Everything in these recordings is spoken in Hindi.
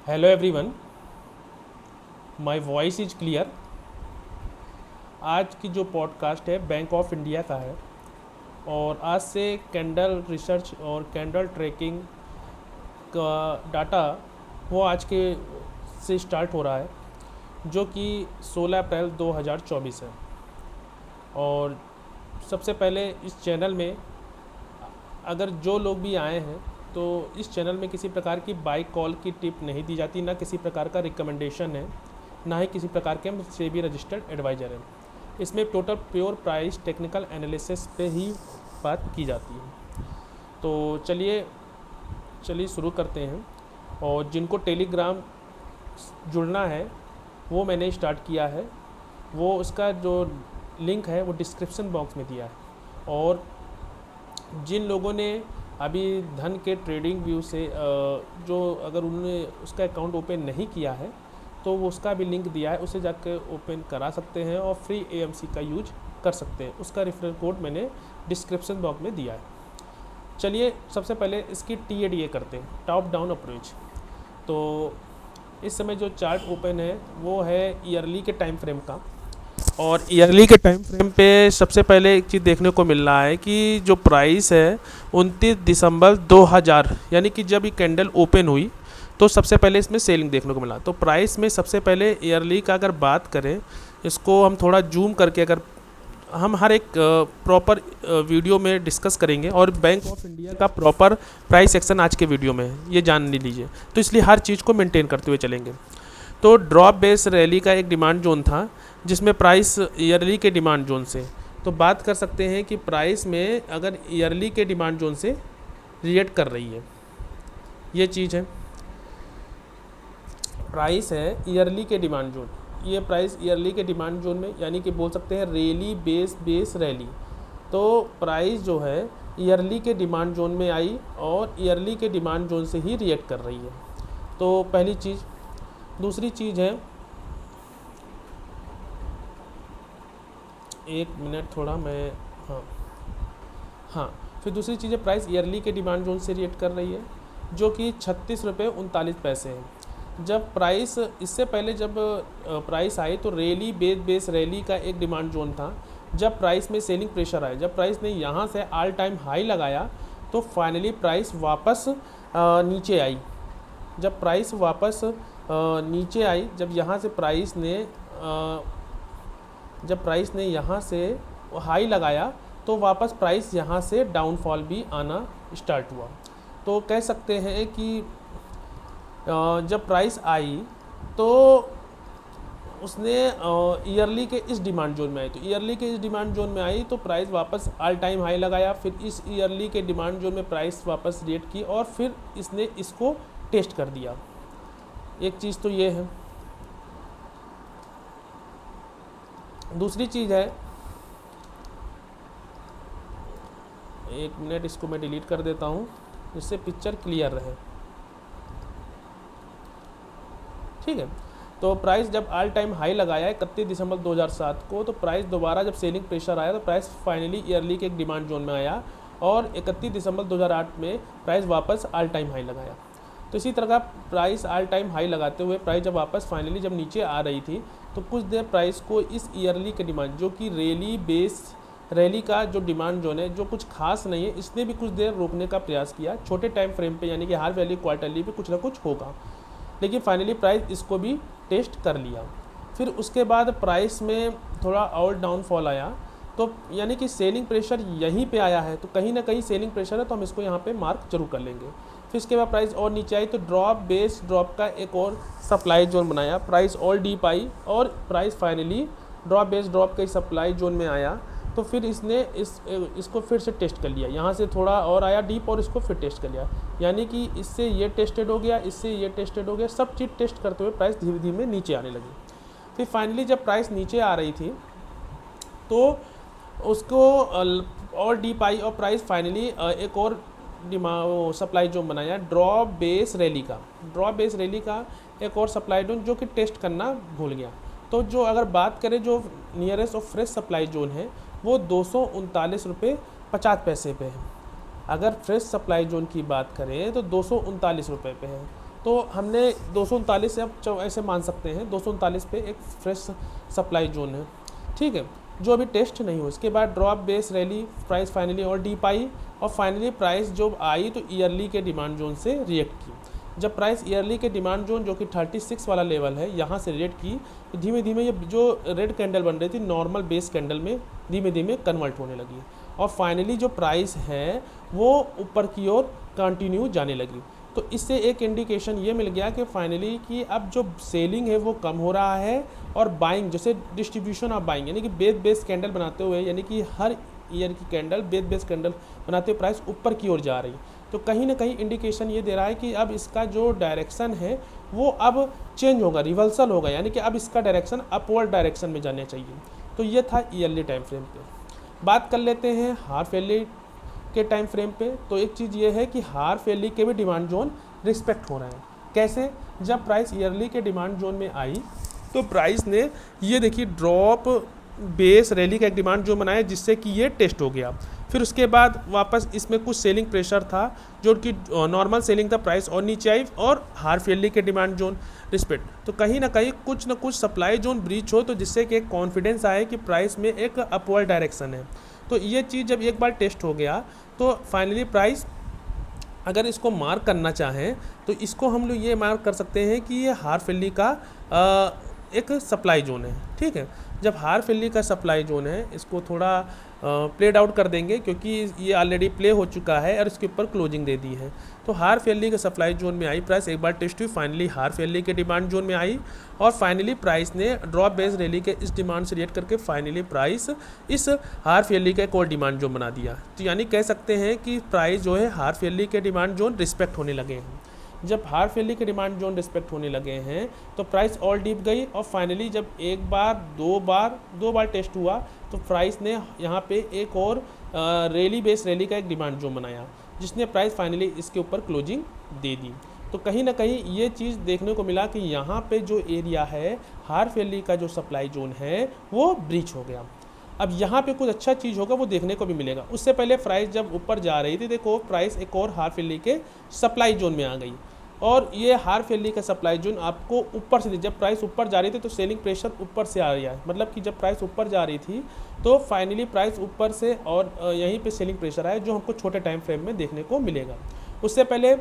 Hello everyone, my voice is clear. आज की जो पॉडकास्ट है बैंक ऑफ इंडिया का है और आज से कैंडल रिसर्च और कैंडल ट्रैकिंग का डाटा वो आज के से स्टार्ट हो रहा है, जो कि 16 अप्रैल 2024 है। और सबसे पहले इस चैनल में अगर जो लोग भी आए हैं तो इस चैनल में किसी प्रकार की बाई कॉल की टिप नहीं दी जाती, ना किसी प्रकार का रिकमेंडेशन है, ना ही किसी प्रकार के हम सेबी रजिस्टर्ड एडवाइज़र हैं। इसमें total pure price technical analysis पे ही बात की जाती है। तो चलिए चलिए शुरू करते हैं। और जिनको टेलीग्राम जुड़ना है वो मैंने स्टार्ट किया है, वो उसका जो लिंक है वो डिस्क्रिप्शन बॉक्स में दिया है। और जिन लोगों ने अभी धन के ट्रेडिंग व्यू से जो अगर उन्होंने उसका अकाउंट ओपन नहीं किया है तो वो उसका भी लिंक दिया है, उसे जाकर ओपन करा सकते हैं और फ्री एएमसी का यूज कर सकते हैं। उसका रेफरल कोड मैंने डिस्क्रिप्शन बॉक्स में दिया है। चलिए सबसे पहले इसकी टीएडीए करते हैं, टॉप डाउन अप्रोच। तो इस समय जो चार्ट ओपन है वो है ईयरली के टाइम फ्रेम का। और ईयरली के टाइम फ्रेम पे सबसे पहले एक चीज़ देखने को मिल रहा है कि जो प्राइस है 29 दिसंबर 2000 यानी कि जब ये कैंडल ओपन हुई तो सबसे पहले इसमें सेलिंग देखने को मिला। तो प्राइस में सबसे पहले ईयरली का अगर बात करें, इसको हम थोड़ा जूम करके अगर हम हर एक प्रॉपर वीडियो में डिस्कस करेंगे और बैंक ऑफ इंडिया का प्रॉपर प्राइस एक्शन आज के वीडियो में है, ये जान लीजिए। तो इसलिए हर चीज़ को मेंटेन करते हुए चलेंगे। तो ड्रॉप बेस रैली का एक डिमांड जोन था जिसमें प्राइस ईयरली के डिमांड जोन से, तो बात कर सकते हैं कि प्राइस में अगर ईयरली के डिमांड जोन से रिएक्ट कर रही है, ये चीज़ है। प्राइस है ईयरली के डिमांड जोन, ये प्राइस ईयरली के डिमांड जोन में यानी कि बोल सकते हैं रैली बेस रैली। तो प्राइस जो है ईयरली के डिमांड जोन में आई और ईयरली के डिमांड जोन से ही रिएक्ट कर रही है। तो पहली चीज़। दूसरी चीज़ है, एक मिनट थोड़ा मैं हाँ फिर दूसरी चीज़ है प्राइस ईयरली के डिमांड जोन से रिएक्ट कर रही है, जो कि 36 रुपये 39 पैसे है। जब प्राइस इससे पहले जब प्राइस आई तो रैली बेस रैली का एक डिमांड जोन था। जब प्राइस में सेलिंग प्रेशर आया, जब प्राइस ने यहाँ से ऑल टाइम हाई लगाया तो फाइनली प्राइस वापस नीचे आई। जब प्राइस वापस नीचे आई, जब यहाँ से प्राइस ने जब प्राइस ने यहाँ से हाई लगाया तो वापस प्राइस यहाँ से डाउनफॉल भी आना स्टार्ट हुआ। तो कह सकते हैं कि जब प्राइस आई तो उसने ईयरली के इस डिमांड जोन में आई, तो ईयरली के इस डिमांड जोन में आई तो प्राइस वापस ऑल टाइम हाई लगाया। फिर इस ईयरली के डिमांड जोन में प्राइस वापस रिएक्ट की और फिर इसने इसको टेस्ट कर दिया। एक चीज़ तो ये है। दूसरी चीज़ है, एक मिनट इसको मैं डिलीट कर देता हूँ जिससे पिक्चर क्लियर रहे, ठीक है। तो प्राइस जब ऑल टाइम हाई लगाया 31 दिसंबर 2007 को, तो प्राइस दोबारा जब सेलिंग प्रेशर आया तो प्राइस फाइनली ईयरली के एक डिमांड जोन में आया और 31 दिसंबर 2008 में प्राइस वापस ऑल टाइम हाई लगाया। तो इसी तरह का प्राइस ऑल टाइम हाई लगाते हुए प्राइस जब वापस फाइनली जब नीचे आ रही थी तो कुछ देर प्राइस को इस ईयरली के डिमांड, जो कि रैली का जो डिमांड जोन है, जो कुछ खास नहीं है, इसने भी कुछ देर रोकने का प्रयास किया छोटे टाइम फ्रेम पे, यानी कि हाफ वैल्यू क्वार्टरली पे कुछ ना कुछ होगा। लेकिन फाइनली प्राइस इसको भी टेस्ट कर लिया। फिर उसके बाद प्राइस में थोड़ा और डाउनफॉल आया, तो यानी कि सेलिंग प्रेशर यहीं पे आया है, तो कहीं ना कहीं सेलिंग प्रेशर है, तो हम इसको यहाँ पे मार्क जरूर कर लेंगे। फिर इसके बाद प्राइस और नीचे आई तो ड्रॉप का एक और सप्लाई जोन बनाया, प्राइस और डीप आई और प्राइस फाइनली ड्रॉप के सप्लाई जोन में आया। तो फिर इसने इसको फिर से टेस्ट कर लिया, यहाँ से थोड़ा और आया डीप और इसको फिर टेस्ट कर लिया, यानी कि इससे ये टेस्टेड हो गया, इससे ये टेस्टेड हो गया, सब चीज़ टेस्ट करते हुए प्राइस धीरे धीरे नीचे आने लगी। फिर फाइनली जब प्राइस नीचे आ रही थी तो उसको और डीप आई और प्राइस फाइनली एक और सप्लाई जोन बनाया ड्रॉप बेस रैली का एक और सप्लाई जोन, जो कि टेस्ट करना भूल गया। तो जो अगर बात करें जो नियरेस्ट और फ्रेश सप्लाई जोन है वो 239 रुपये 50 पैसे पे है। अगर फ्रेश सप्लाई जोन की बात करें तो 239 रुपये पे है। तो हमने 239 से अब ऐसे मान सकते हैं 239 पे एक फ्रेश सप्लाई जोन है, ठीक है, जो अभी टेस्ट नहीं हो। इसके बाद drop base rally, price finally और डीप आई, और फाइनली प्राइस जब आई तो ईयरली के डिमांड जोन से रिएक्ट की। जब प्राइस ईयरली के डिमांड जोन जो कि 36 वाला लेवल है यहाँ से रिएक्ट की, तो धीमे धीमे ये जो रेड कैंडल बन रही थी नॉर्मल बेस कैंडल में धीमे धीमे कन्वर्ट होने लगी, और फाइनली जो प्राइस है वो ऊपर की ओर कंटिन्यू जाने लगी। तो इससे एक इंडिकेशन ये मिल गया कि फाइनली कि अब जो सेलिंग है वो कम हो रहा है, और बाइंग जैसे डिस्ट्रीब्यूशन ऑफ बाइंग यानी कि बेस कैंडल बनाते हुए, यानी कि हर ईयर की कैंडल बेस कैंडल बनाते हुए प्राइस ऊपर की ओर जा रही। तो कहीं ना कहीं इंडिकेशन ये दे रहा है कि अब इसका जो डायरेक्शन है वो अब चेंज होगा, रिवर्सल होगा, यानी कि अब इसका डायरेक्शन अपवर्ड डायरेक्शन में जाना चाहिए। तो ये था ईयरली टाइम फ्रेम पे। बात कर लेते हैं हाफ ईयरली के टाइम फ्रेम पे। तो एक चीज़ ये है कि हाफ ईयरली के भी डिमांड जोन रिस्पेक्ट हो रहे हैं। कैसे? जब प्राइस ईयरली के डिमांड जोन में आई तो प्राइस ने ये देखिए ड्रॉप बेस रैली का एक डिमांड जोन बनाया, जिससे कि ये टेस्ट हो गया। फिर उसके बाद वापस इसमें कुछ सेलिंग प्रेशर था, जो कि नॉर्मल सेलिंग था, प्राइस और नीचे आई, और हाफ ईयरली के डिमांड जोन रिस्पेक्ट। तो कहीं ना कुछ सप्लाई जोन ब्रीच हो, तो जिससे कि एक कॉन्फिडेंस आए कि प्राइस में एक अपवर्ड डायरेक्शन है। तो ये चीज़ जब एक बार टेस्ट हो गया तो फाइनली प्राइस अगर इसको मार्क करना चाहें तो इसको हम लोग ये मार्क कर सकते हैं कि ये हाफ ईयरली का एक सप्लाई जोन है, ठीक है। जब हाफ ईयरली का सप्लाई जोन है, इसको थोड़ा प्लेड आउट कर देंगे क्योंकि ये ऑलरेडी प्ले हो चुका है और इसके ऊपर क्लोजिंग दे दी है। तो हाफ ईयरली के सप्लाई जोन में आई प्राइस, एक बार टेस्ट हुई, फाइनली हाफ ईयरली के डिमांड जोन में आई, और फाइनली प्राइस ने ड्रॉप बेस रैली के इस डिमांड से रिएक्ट करके फाइनली प्राइस इस हाफ ईयरली का एक और डिमांड जोन बना दिया। तो यानी कह सकते हैं कि प्राइस जो है हाफ ईयरली के डिमांड जोन रिस्पेक्ट होने लगे हैं। जब हाफ ईयरली के डिमांड जोन रिस्पेक्ट होने लगे हैं तो प्राइस और डीप गई, और फाइनली जब एक बार दो बार टेस्ट हुआ तो प्राइस ने यहाँ पे एक और रैली बेस रैली का एक डिमांड जोन बनाया, जिसने प्राइस फाइनली इसके ऊपर क्लोजिंग दे दी। तो कहीं ना कहीं ये चीज़ देखने को मिला कि यहाँ पे जो एरिया है हाफ ईयरली का जो सप्लाई जोन है वो ब्रीच हो गया। अब यहाँ पे कुछ अच्छा चीज़ होगा वो देखने को भी मिलेगा। उससे पहले प्राइस जब ऊपर जा रही थी, देखो प्राइस एक और हाफ ईयरली के सप्लाई जोन में आ गई, और ये हाफ ईयरली का सप्लाई जोन आपको ऊपर से, जब प्राइस ऊपर जा रही थी तो सेलिंग प्रेशर ऊपर से आ रहा है, मतलब कि जब प्राइस ऊपर जा रही थी तो फाइनली प्राइस ऊपर से और यहीं पे सेलिंग प्रेशर आया, जो हमको छोटे टाइम फ्रेम में देखने को मिलेगा। उससे पहले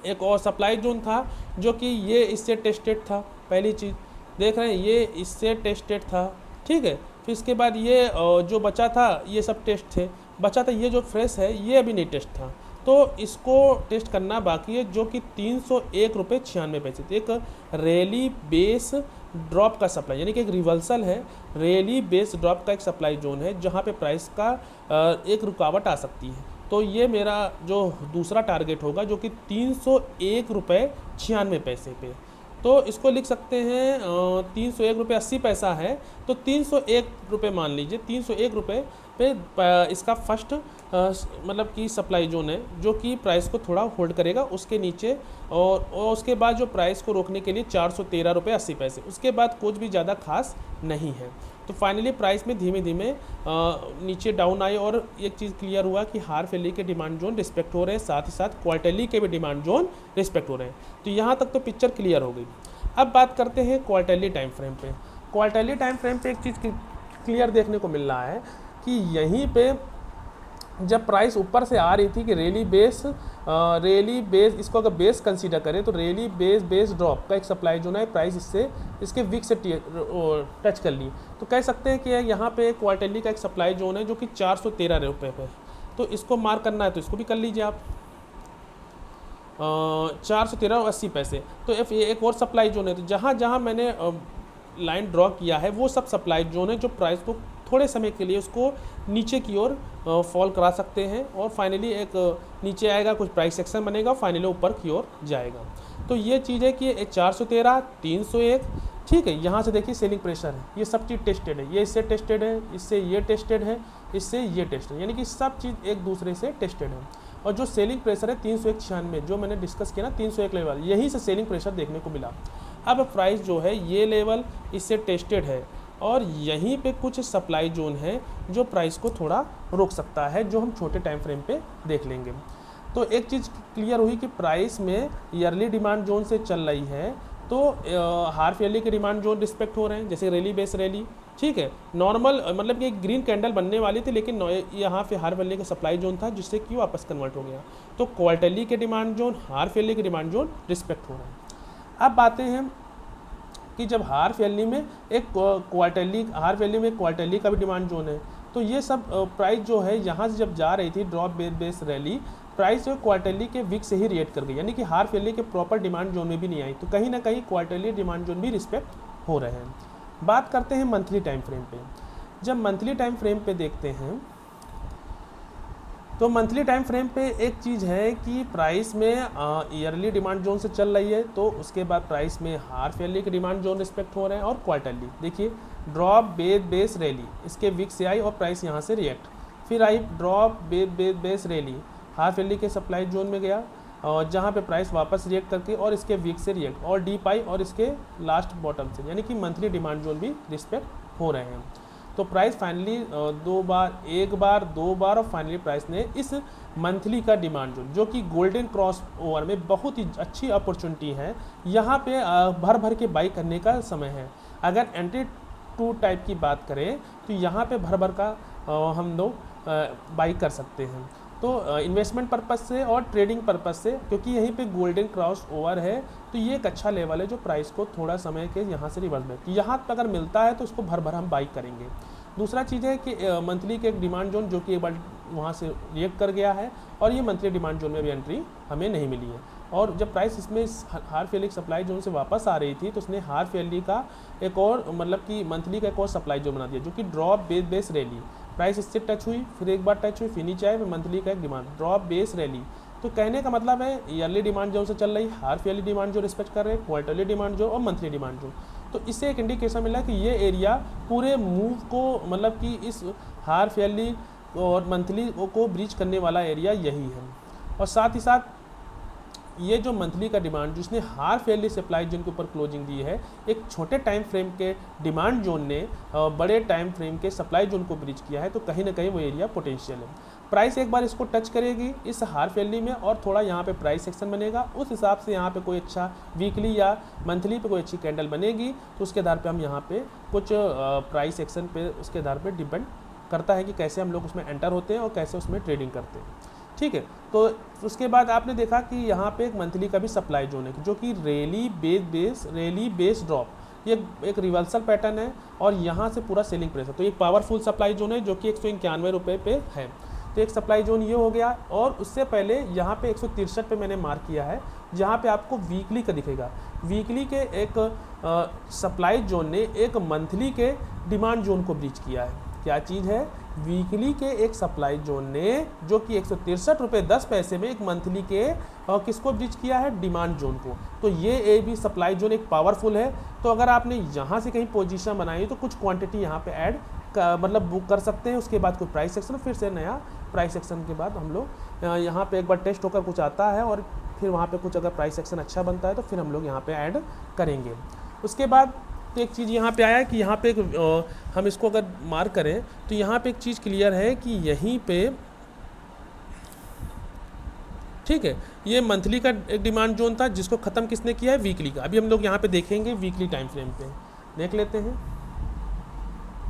एक और सप्लाई जोन था जो कि ये इससे टेस्टेड था, पहली चीज़ देख रहे हैं, ये इससे टेस्टेड था, ठीक है। फिर इसके बाद ये जो बचा था ये सब टेस्ट थे, बचा था ये जो फ्रेश है ये अभी नहीं टेस्ट था, तो इसको टेस्ट करना बाकी है, जो कि 301 रुपये 96 पैसे। तो एक रैली बेस ड्रॉप का सप्लाई, यानी कि एक रिवर्सल है, रैली बेस ड्रॉप का एक सप्लाई जोन है जहाँ पे प्राइस का एक रुकावट आ सकती है। तो ये मेरा जो दूसरा टारगेट होगा जो कि 301 रुपये 96 पैसे पे, तो इसको लिख सकते हैं 301 रुपये 80 पैसा है, तो 301 रुपये मान लीजिए, 301 रुपये पे इसका फर्स्ट मतलब कि सप्लाई जोन है, जो कि प्राइस को थोड़ा होल्ड करेगा उसके नीचे, और उसके बाद जो प्राइस को रोकने के लिए 413 रुपये 80 पैसे, उसके बाद कुछ भी ज़्यादा खास नहीं है। तो फाइनली प्राइस में धीमे धीमे नीचे डाउन आए, और एक चीज़ क्लियर हुआ कि हाफ ईयरली के डिमांड जोन रिस्पेक्ट हो रहे हैं, साथ ही साथ क्वार्टरली के भी डिमांड जोन रिस्पेक्ट हो रहे हैं। तो यहाँ तक तो पिक्चर क्लियर हो गई। अब बात करते हैं क्वार्टरली टाइम फ्रेम पे। क्वार्टरली टाइम फ्रेम पे एक चीज़ क्लियर देखने को मिल रहा है कि यहीं पे जब प्राइस ऊपर से आ रही थी कि रैली बेस इसको अगर बेस कंसीडर करें तो रैली बेस ड्रॉप का एक सप्लाई जोन है, प्राइस इसके वीक से टच कर ली, तो कह सकते हैं कि यहाँ पे क्वार्टरली का एक सप्लाई जोन है जो कि 413 रुपये पे। तो इसको मार्क करना है तो इसको भी कर लीजिए आप, 413 और 80 पैसे। तो एक और सप्लाई जोन है, तो जहाँ जहाँ मैंने लाइन ड्रॉ किया है वो सब सप्लाई जोन है जो प्राइस को थोड़े समय के लिए उसको नीचे की ओर फॉल करा सकते हैं, और फाइनली एक नीचे आएगा, कुछ प्राइस सेक्शन बनेगा, फाइनली ऊपर की ओर जाएगा। तो ये चीज़ है कि 413, 301, ठीक है। यहाँ से देखिए सेलिंग प्रेशर है, ये सब चीज़ टेस्टेड है, ये इससे टेस्टेड है, इससे ये टेस्टेड है, इससे ये टेस्टेड है, यानी कि सब चीज़ एक दूसरे से टेस्टेड है। और जो सेलिंग प्रेशर है 396 जो मैंने डिस्कस किया ना, 301 लेवल, यहीं से सेलिंग प्रेशर देखने को मिला। अब प्राइस जो है ये लेवल इससे टेस्टेड है, और यहीं पे कुछ सप्लाई जोन है जो प्राइस को थोड़ा रोक सकता है, जो हम छोटे टाइम फ्रेम पे देख लेंगे। तो एक चीज़ क्लियर हुई कि प्राइस में ईयरली डिमांड जोन से चल रही है, तो हाफ ईयरली के डिमांड जोन रिस्पेक्ट हो रहे हैं, जैसे रैली बेस रैली, ठीक है। नॉर्मल मतलब कि एक ग्रीन कैंडल बनने वाली थी, लेकिन यहाँ पे हाफ ईयरली का सप्लाई जोन था, जिससे कि वापस कन्वर्ट हो गया। तो क्वार्टरली के डिमांड जोन, हाफ ईयरली के डिमांड जोन रिस्पेक्ट हो रहे हैं। अब बातें हैं कि जब हाफ ईयरली में एक क्वार्टरली, हाफ ईयरली में एक क्वार्टरली का भी डिमांड जोन है, तो ये सब प्राइस जो है यहाँ से जब जा रही थी ड्रॉप बेस रैली, प्राइस जो क्वार्टरली के वीक से ही रिएक्ट कर गई, यानी कि हाफ ईयरली के प्रॉपर डिमांड जोन में भी नहीं आई। तो कहीं ना कहीं क्वार्टरली डिमांड जोन भी रिस्पेक्ट हो रहे हैं। बात करते हैं मंथली टाइम फ्रेम पे। जब मंथली टाइम फ्रेम पे देखते हैं, तो मंथली टाइम फ्रेम पे एक चीज़ है कि प्राइस में ईयरली डिमांड जोन से चल रही है, तो उसके बाद प्राइस में हाफ ईयरली के डिमांड जोन रिस्पेक्ट हो रहे हैं। और क्वार्टरली देखिए ड्रॉप बेस रैली, इसके वीक से आई और प्राइस यहाँ से रिएक्ट, फिर आई drop base rally, half yearly के सप्लाई जोन में गया, और जहाँ पे प्राइस वापस रिएक्ट करके और इसके वीक से रिएक्ट और डीप आई और इसके लास्ट बॉटम से, यानी कि मंथली डिमांड जोन भी रिस्पेक्ट हो रहे हैं। तो प्राइस फाइनली एक बार दो बार और फाइनली प्राइस ने इस मंथली का डिमांड जोन, जो कि गोल्डन क्रॉस ओवर में बहुत ही अच्छी अपॉर्चुनिटी है, यहाँ पे भर भर के बाई करने का समय है। अगर एंट्री टू टाइप की बात करें तो यहाँ पे भर भर का हम लोग बाई कर सकते हैं। तो इन्वेस्टमेंट पर्पस से और ट्रेडिंग पर्पस से, क्योंकि यहीं पे गोल्डन क्रॉस ओवर है, तो ये एक अच्छा लेवल है जो प्राइस को थोड़ा समय के यहाँ से रिवर्स में, यहाँ पर अगर मिलता है तो उसको भर भर हम बाई करेंगे। दूसरा चीज़ है कि मंथली के एक डिमांड जोन जो कि एक बार वहाँ से रिएक्ट कर गया है, और ये मंथली डिमांड जोन में भी एंट्री हमें नहीं मिली है। और जब प्राइस इसमें हाफ ईयरली सप्लाई जोन से वापस आ रही थी, तो उसने हाफ ईयरली का एक और मतलब कि मंथली का एक और सप्लाई जोन बना दिया, जो कि ड्रॉप बेस रैली। प्राइस इससे टच हुई, फिर एक बार टच हुई, फिर नीचे आए, मंथली का एक डिमांड ड्रॉप बेस रैली। तो कहने का मतलब है ईयरली डिमांड जोन से चल रही, हाफ ईयरली डिमांड जो रिस्पेक्ट कर रहे हैं, क्वार्टरली डिमांड जो और मंथली डिमांड जो। तो इससे एक इंडिकेशन मिला कि ये एरिया पूरे मूव को मतलब कि इस हाफ ईयरली और मंथली को ब्रीच करने वाला एरिया यही है। और साथ ही साथ ये जो मंथली का डिमांड जिसने हाफ ईयरली सप्लाई जोन के ऊपर क्लोजिंग दी है, एक छोटे टाइम फ्रेम के डिमांड जोन ने बड़े टाइम फ्रेम के सप्लाई जोन को ब्रीच किया है, तो कहीं ना कहीं वो एरिया पोटेंशियल है। प्राइस एक बार इसको टच करेगी इस हाफ ईयरली में, और थोड़ा यहाँ पे प्राइस सेक्शन बनेगा, उस हिसाब से यहाँ पे कोई अच्छा वीकली या मंथली पे कोई अच्छी कैंडल बनेगी, तो उसके आधार पे हम यहाँ पे कुछ प्राइस सेक्शन पे उसके आधार पे डिपेंड करता है कि कैसे हम लोग उसमें एंटर होते हैं और कैसे उसमें ट्रेडिंग करते हैं। ठीक है, तो उसके बाद आपने देखा कि यहाँ पे एक मंथली का भी सप्लाई जोन है, जो कि रैली बेस ड्रॉप, ये एक रिवर्सल पैटर्न है, और यहाँ से पूरा सेलिंग प्रेशर, तो एक पावरफुल सप्लाई जोन है जो कि 191 रुपये पे है। तो एक सप्लाई जोन ये हो गया, और उससे पहले यहाँ पे 163 पे मैंने मार्क किया है, जहाँ पे आपको वीकली का दिखेगा। वीकली के एक सप्लाई जोन ने एक मंथली के डिमांड जोन को ब्रीच किया है। क्या चीज़ है? वीकली के एक सप्लाई जोन ने, जो कि 163 रुपये 10 पैसे में एक मंथली के किसको ब्रीच किया है? डिमांड जोन को। तो ये भी सप्लाई जोन एक पावरफुल है। तो अगर आपने यहाँ से कहीं पोजीशन बनाई तो कुछ क्वांटिटी यहाँ पे ऐड मतलब बुक कर सकते हैं। उसके बाद कोई प्राइस सेक्शन, फिर से नया प्राइस सेक्शन के बाद हम लोग यहाँ पे एक बार टेस्ट होकर कुछ आता है, और फिर वहाँ पे कुछ अगर प्राइस सेक्शन अच्छा बनता है तो फिर हम लोग यहाँ पे ऐड करेंगे। उसके बाद तो एक चीज़ यहाँ पे आया कि यहाँ पे हम इसको अगर मार्क करें तो यहाँ पे एक चीज़ क्लियर है कि यहीं पे, ठीक है, ये मंथली का एक डिमांड जोन था जिसको ख़त्म किसने किया है? वीकली का। अभी हम लोग यहाँ पे देखेंगे वीकली टाइम फ्रेम पे, देख लेते हैं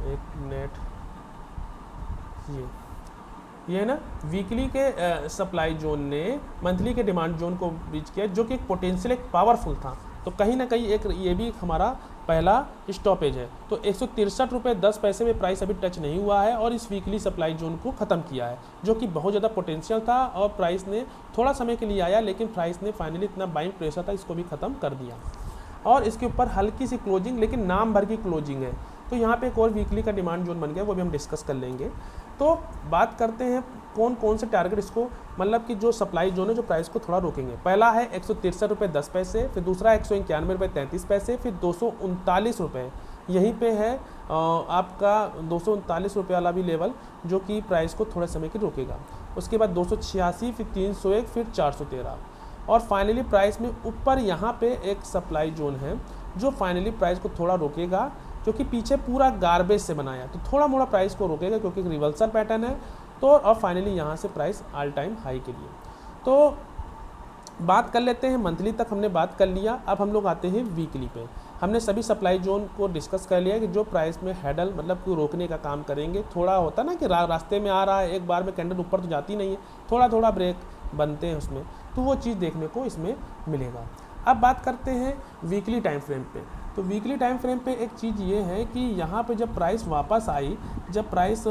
एक मिनट। ये है ना, वीकली के सप्लाई जोन ने मंथली के डिमांड जोन को ब्रीच किया, जो कि एक पोटेंशियल एक पावरफुल था। तो कहीं ना कहीं एक ये भी हमारा पहला स्टॉपेज है। तो 163 रुपये 10 पैसे में प्राइस अभी टच नहीं हुआ है, और इस वीकली सप्लाई जोन को ख़त्म किया है, जो कि बहुत ज़्यादा पोटेंशियल था, और प्राइस ने थोड़ा समय के लिए आया, लेकिन प्राइस ने फाइनली इतना बाइंग प्रेशर था इसको भी ख़त्म कर दिया। और इसके ऊपर हल्की सी क्लोजिंग, लेकिन नाम भर की क्लोजिंग है। तो यहाँ पे एक और वीकली का डिमांड जोन बन गया, वो भी हम डिस्कस कर लेंगे। तो बात करते हैं कौन कौन से टारगेट इसको, मतलब कि जो सप्लाई जोन है जो प्राइस को थोड़ा रोकेंगे। पहला है 163 रुपये 10 पैसे, फिर दूसरा 191 रुपये 33 पैसे, फिर 239 रुपये यहीं पे है आपका 239 रुपये वाला भी लेवल, जो कि प्राइस को थोड़े समय के रोकेगा। उसके बाद 286, फिर 301, फिर 413, और फाइनली प्राइस में ऊपर यहाँ पे एक सप्लाई जोन है जो फाइनली प्राइस को थोड़ा रोकेगा, क्योंकि पीछे पूरा गार्बेज से बनाया, तो थोड़ा मोड़ा प्राइस को रोकेगा क्योंकि एक रिवर्सल पैटर्न है। तो और फाइनली यहाँ से प्राइस ऑल टाइम हाई के लिए। तो बात कर लेते हैं, मंथली तक हमने बात कर लिया। अब हम लोग आते हैं वीकली पे। हमने सभी सप्लाई जोन को डिस्कस कर लिया कि जो प्राइस में हैडल मतलब कि रोकने का काम करेंगे। थोड़ा होता ना कि रास्ते में आ रहा है, एक बार में कैंडल ऊपर तो जाती नहीं है, थोड़ा थोड़ा ब्रेक बनते हैं उसमें, तो वो चीज़ देखने को इसमें मिलेगा। अब बात करते हैं वीकली टाइम फ्रेम पे। तो वीकली टाइम फ्रेम पे एक चीज़ ये है कि यहाँ पे जब प्राइस वापस आई, जब प्राइस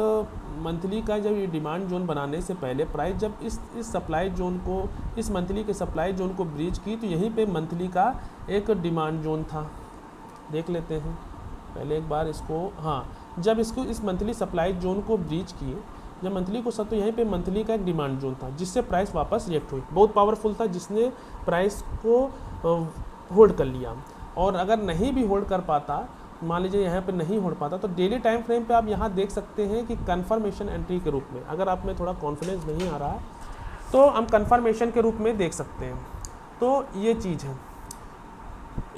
मंथली का जब ये डिमांड जोन बनाने से पहले प्राइस जब इस सप्लाई जोन को, इस मंथली के सप्लाई जोन को ब्रीच की, तो यहीं पे मंथली का एक डिमांड जोन था। देख लेते हैं पहले एक बार इसको। हाँ, जब इसको इस मंथली सप्लाई जोन को ब्रीच किए, जब मंथली को सब, तो यहीं पे मंथली का एक डिमांड जोन था जिससे प्राइस वापस रिएक्ट हुई। बहुत पावरफुल था, जिसने प्राइस को होल्ड कर लिया। और अगर नहीं भी होल्ड कर पाता, मान लीजिए यहाँ पे नहीं होल्ड पाता, तो डेली टाइम फ्रेम पे आप यहाँ देख सकते हैं कि कन्फर्मेशन एंट्री के रूप में, अगर आप में थोड़ा कॉन्फिडेंस नहीं आ रहा है तो हम कन्फर्मेशन के रूप में देख सकते हैं। तो ये चीज़ है,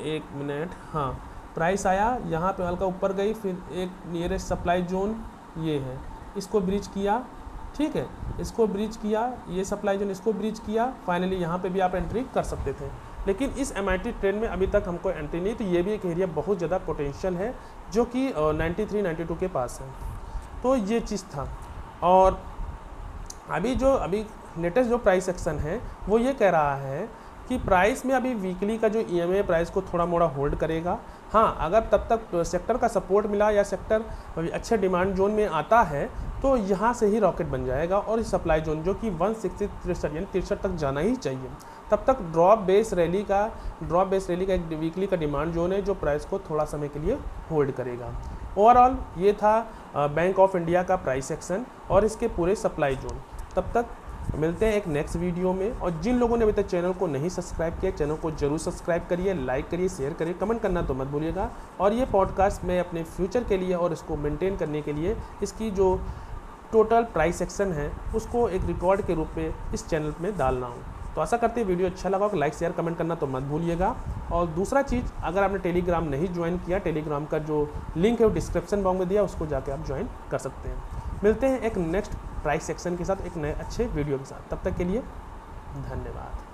एक मिनट। हाँ, प्राइस आया यहाँ पे हल्का ऊपर गई, फिर एक नियरेस्ट सप्लाई जोन ये है, इसको ब्रीच किया, ठीक है, इसको ब्रीच किया, ये सप्लाई जोन इसको ब्रीच किया, फाइनली यहाँ पे भी आप एंट्री कर सकते थे। लेकिन इस MIT ट्रेंड में अभी तक हमको एंट्री नहीं, तो ये भी एक एरिया बहुत ज़्यादा पोटेंशियल है जो कि 93-92 के पास है। तो ये चीज़ था। और अभी लेटेस्ट जो प्राइस एक्शन है वो ये कह रहा है कि प्राइस में अभी वीकली का जो EMA प्राइस को थोड़ा मोड़ा होल्ड करेगा। हाँ, अगर तब तक सेक्टर का सपोर्ट मिला या सेक्टर अच्छे डिमांड जोन में आता है तो यहाँ से ही रॉकेट बन जाएगा, और इस सप्लाई जोन जो कि 163 यानी 63 तक जाना ही चाहिए। तब तक ड्रॉप बेस रैली का एक वीकली का डिमांड जोन है जो प्राइस को थोड़ा समय के लिए होल्ड करेगा। ओवरऑल ये था बैंक ऑफ इंडिया का प्राइस एक्शन और इसके पूरे सप्लाई जोन। तब तक मिलते हैं एक नेक्स्ट वीडियो में। और जिन लोगों ने अभी तक चैनल को नहीं सब्सक्राइब किया, चैनल को जरूर सब्सक्राइब करिए, लाइक करिए, शेयर करिए, कमेंट करना तो मत भूलिएगा। और ये पॉडकास्ट मैं अपने फ्यूचर के लिए और इसको मेंटेन करने के लिए इसकी जो टोटल प्राइस एक्शन है उसको एक रिकॉर्ड के रूप में इस चैनल में डालना हूँ। तो आशा करते हैं वीडियो अच्छा लगा हो, लाइक शेयर कमेंट करना तो मत भूलिएगा। और दूसरा चीज़, अगर आपने टेलीग्राम नहीं ज्वाइन किया, टेलीग्राम का जो लिंक है वो डिस्क्रिप्शन बॉक्स में दिया, उसको जाके आप ज्वाइन कर सकते हैं। मिलते हैं एक नेक्स्ट प्राइस सेक्शन के साथ, एक नए अच्छे वीडियो के साथ। तब तक के लिए धन्यवाद।